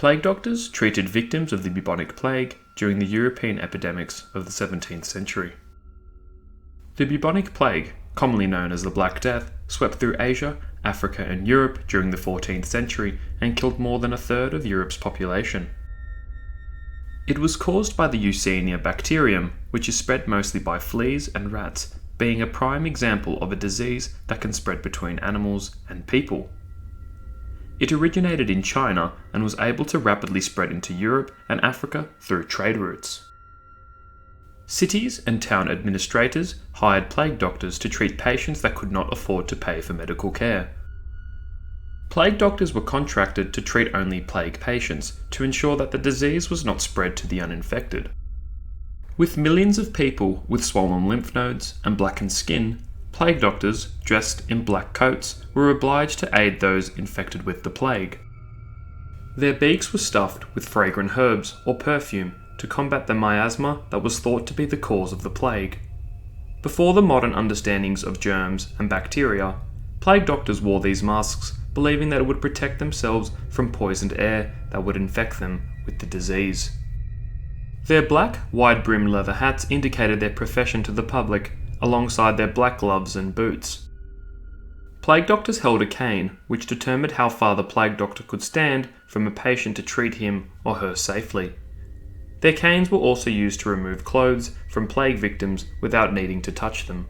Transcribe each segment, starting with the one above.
Plague doctors treated victims of the Bubonic Plague during the European epidemics of the 17th century. The Bubonic Plague, commonly known as the Black Death, swept through Asia, Africa and Europe during the 14th century and killed more than a third of Europe's population. It was caused by the Yersinia bacterium, which is spread mostly by fleas and rats, being a prime example of a disease that can spread between animals and people. It originated in China and was able to rapidly spread into Europe and Africa through trade routes. Cities and town administrators hired plague doctors to treat patients that could not afford to pay for medical care. Plague doctors were contracted to treat only plague patients to ensure that the disease was not spread to the uninfected. With millions of people with swollen lymph nodes and blackened skin, plague doctors, dressed in black coats, were obliged to aid those infected with the plague. Their beaks were stuffed with fragrant herbs or perfume to combat the miasma that was thought to be the cause of the plague. Before the modern understandings of germs and bacteria, plague doctors wore these masks, believing that it would protect themselves from poisoned air that would infect them with the disease. Their black, wide-brimmed leather hats indicated their profession to the public, alongside their black gloves and boots. Plague doctors held a cane, which determined how far the plague doctor could stand from a patient to treat him or her safely. Their canes were also used to remove clothes from plague victims without needing to touch them.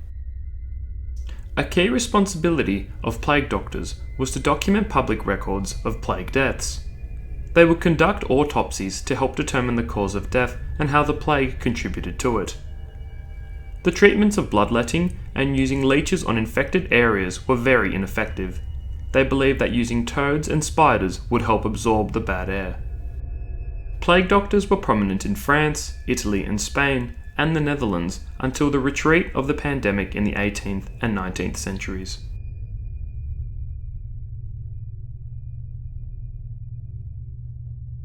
A key responsibility of plague doctors was to document public records of plague deaths. They would conduct autopsies to help determine the cause of death and how the plague contributed to it. The treatments of bloodletting and using leeches on infected areas were very ineffective. They believed that using toads and spiders would help absorb the bad air. Plague doctors were prominent in France, Italy and Spain, and the Netherlands until the retreat of the pandemic in the 18th and 19th centuries.